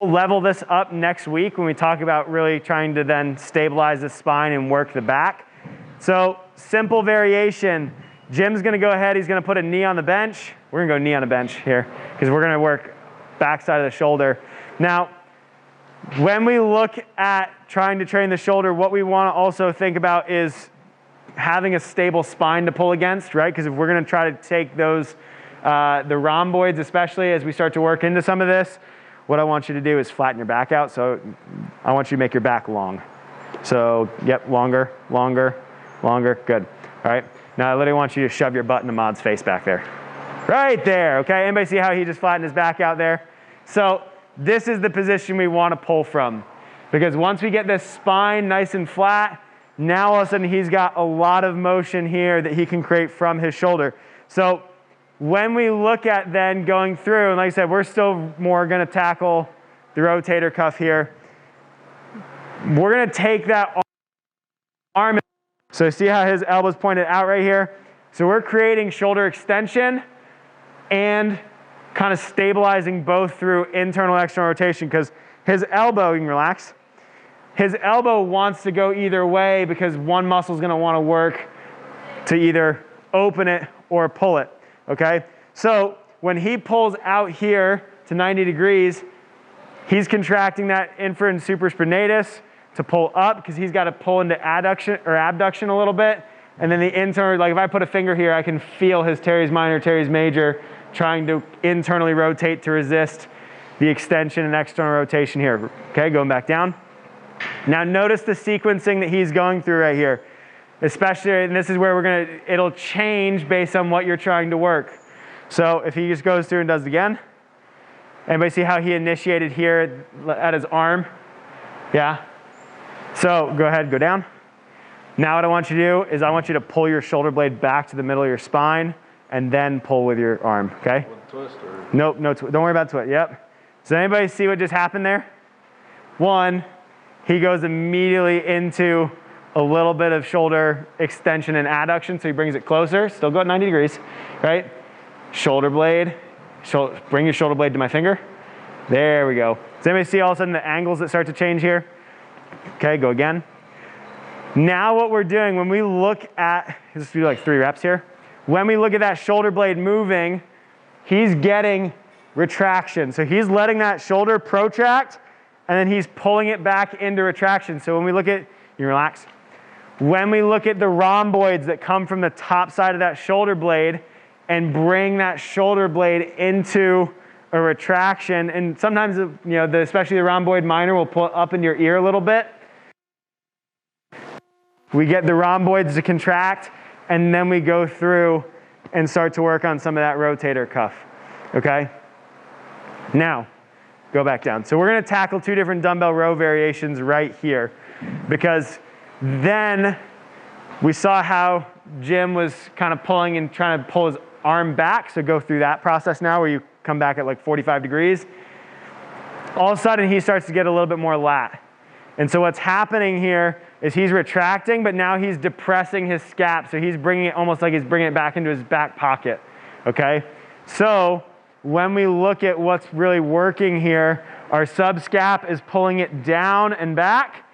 We'll level this up next week when we talk about really trying to then stabilize the spine and work the back. So simple variation. Jim's going to go ahead. He's going to put a knee on the bench. We're going to go knee on the bench here because we're going to work backside of the shoulder. Now, when we look at trying to train the shoulder, what we want to also think about is having a stable spine to pull against, right? Because if we're going to try to take those, the rhomboids especially as we start to work into some of this, what I want you to do is flatten your back out. So I want you to make your back long. So, yep, longer, longer, longer. Good. All right. Now I literally want you to shove your butt into Maud's face back there. Right there. Okay. Anybody see how he just flattened his back out there? So this is the position we want to pull from. Because once we get this spine nice and flat, now all of a sudden he's got a lot of motion here that he can create from his shoulder. So when we look at then going through, and like I said, we're still more going to tackle the rotator cuff here. We're going to take that arm. So see how his elbow's pointed out right here? So we're creating shoulder extension and kind of stabilizing both through internal and external rotation because his elbow, you can relax, his elbow wants to go either way because one muscle is going to want to work to either open it or pull it. Okay, so when he pulls out here to 90 degrees, he's contracting that infra and supraspinatus to pull up because he's got to pull into adduction or abduction a little bit. And then the internal, like if I put a finger here, I can feel his teres minor, teres major trying to internally rotate to resist the extension and external rotation here. Okay, going back down. Now notice the sequencing that he's going through right here. Especially, and this is where it'll change based on what you're trying to work. So if he just goes through and does it again. Anybody see how he initiated here at his arm? Yeah? So go ahead, go down. Now what I want you to do is I want you to pull your shoulder blade back to the middle of your spine and then pull with your arm, okay? Twist or? Nope, no twist. Don't worry about twist. Yep. Does anybody see what just happened there? One, he goes immediately into a little bit of shoulder extension and adduction, so he brings it closer. Still go at 90 degrees, right? Shoulder blade. Bring your shoulder blade to my finger. There we go. Does anybody see all of a sudden the angles that start to change here? Okay, go again. Now what we're doing, when we look at, let's do like 3 reps here. When we look at that shoulder blade moving, he's getting retraction. So he's letting that shoulder protract, and then he's pulling it back into retraction. So when we look at, you relax. When we look at the rhomboids that come from the top side of that shoulder blade and bring that shoulder blade into a retraction, and sometimes, especially the rhomboid minor will pull up into your ear a little bit. We get the rhomboids to contract, and then we go through and start to work on some of that rotator cuff, okay? Now, go back down. So we're going to tackle 2 different dumbbell row variations right here because then we saw how Jim was kind of pulling and trying to pull his arm back. So go through that process now where you come back at like 45 degrees. All of a sudden he starts to get a little bit more lat. And so what's happening here is he's retracting, but now he's depressing his scap. So he's bringing it almost like he's bringing it back into his back pocket, okay? So when we look at what's really working here, our subscap is pulling it down and back.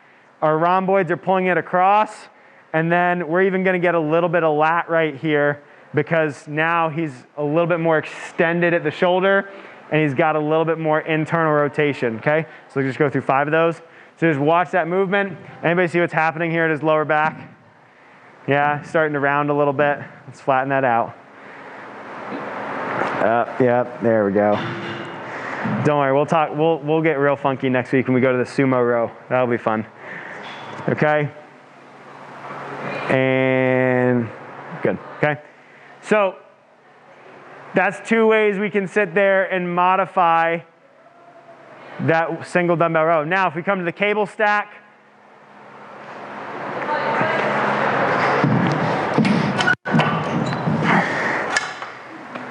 Our rhomboids are pulling it across. And then we're even going to get a little bit of lat right here because now he's a little bit more extended at the shoulder and he's got a little bit more internal rotation, okay? So just go through 5 of those. So just watch that movement. Anybody see what's happening here at his lower back? Yeah, starting to round a little bit. Let's flatten that out. Yep, there we go. Don't worry, we'll talk. We'll get real funky next week when we go to the sumo row. That'll be fun. Okay. And good. Okay. So that's 2 ways we can sit there and modify that single dumbbell row. Now, if we come to the cable stack,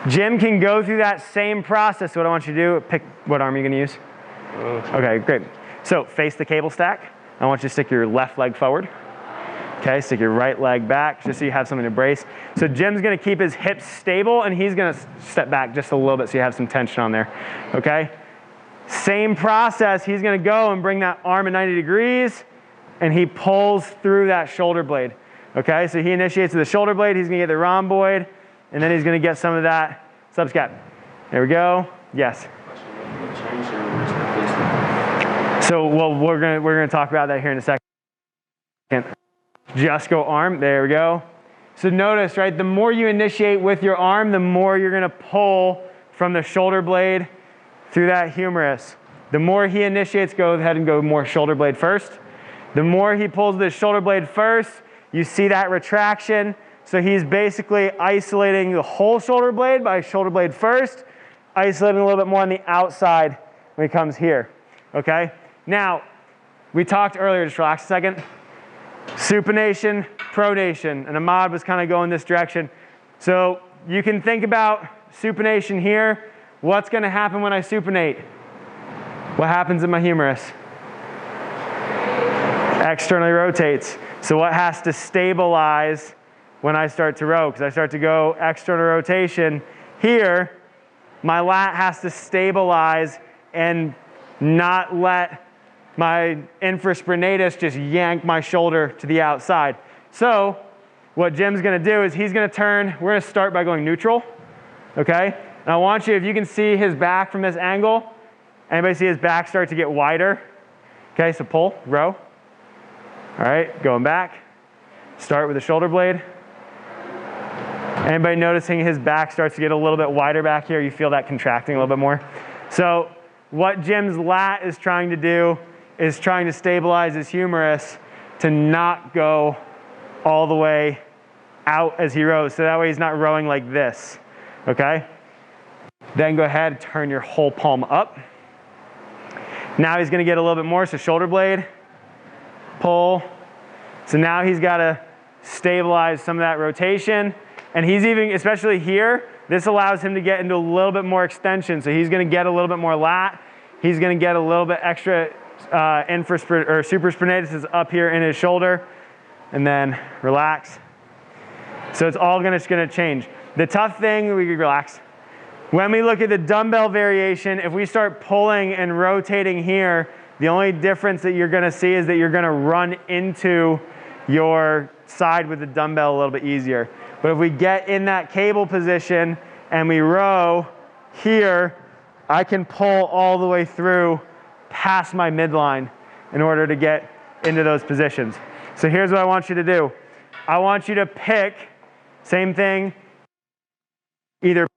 Jim can go through that same process. What I want you to do, pick what arm you're going to use. Okay, great. So face the cable stack. I want you to stick your left leg forward. Okay, stick your right leg back just so you have something to brace. So Jim's going to keep his hips stable and he's going to step back just a little bit so you have some tension on there. Okay? Same process, he's gonna go and bring that arm at 90 degrees, and he pulls through that shoulder blade. Okay, so he initiates with the shoulder blade, he's gonna get the rhomboid, and then he's gonna get some of that subscap. There we go, yes. So, well, we're gonna talk about that here in a second. Just go arm, there we go. So notice, right, the more you initiate with your arm, the more you're gonna pull from the shoulder blade through that humerus. The more he initiates, go ahead and go more shoulder blade first. The more he pulls the shoulder blade first, you see that retraction. So he's basically isolating the whole shoulder blade by shoulder blade first, isolating a little bit more on the outside when he comes here, okay? Now, we talked earlier, just relax a second. Supination, pronation, and Ahmad was kind of going this direction. So you can think about supination here. What's going to happen when I supinate? What happens in my humerus? Externally rotates. So what has to stabilize when I start to row? Because I start to go external rotation here, my lat has to stabilize and not let my infraspinatus just yank my shoulder to the outside. So what Jim's gonna do is he's gonna turn, we're gonna start by going neutral, okay? And I want you, if you can see his back from this angle, anybody see his back start to get wider? Okay, so pull, row. All right, going back. Start with the shoulder blade. Anybody noticing his back starts to get a little bit wider back here? You feel that contracting a little bit more? So what Jim's lat is trying to do is trying to stabilize his humerus to not go all the way out as he rows. So that way he's not rowing like this, okay? Then go ahead, turn your whole palm up. Now he's gonna get a little bit more, so shoulder blade, pull. So now he's gotta stabilize some of that rotation. And he's even, especially here, this allows him to get into a little bit more extension. So he's gonna get a little bit more lat. He's gonna get a little bit extra supraspinatus is up here in his shoulder. And then relax. So it's all gonna change. The tough thing, we relax. When we look at the dumbbell variation, if we start pulling and rotating here, the only difference that you're gonna see is that you're gonna run into your side with the dumbbell a little bit easier. But if we get in that cable position and we row here, I can pull all the way through past my midline in order to get into those positions. So here's what I want you to do. I want you to pick, same thing, either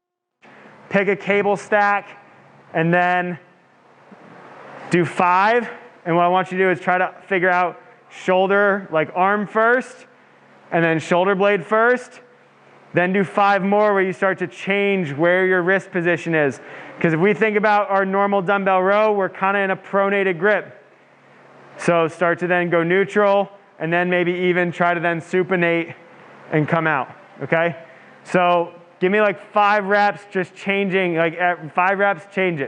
pick a cable stack and then do 5. And what I want you to do is try to figure out shoulder, like arm first, and then shoulder blade first. Then do 5 more where you start to change where your wrist position is. Because if we think about our normal dumbbell row, we're kind of in a pronated grip. So start to then go neutral, and then maybe even try to then supinate and come out, okay? So give me like 5 reps, just changing, like 5 reps, change it.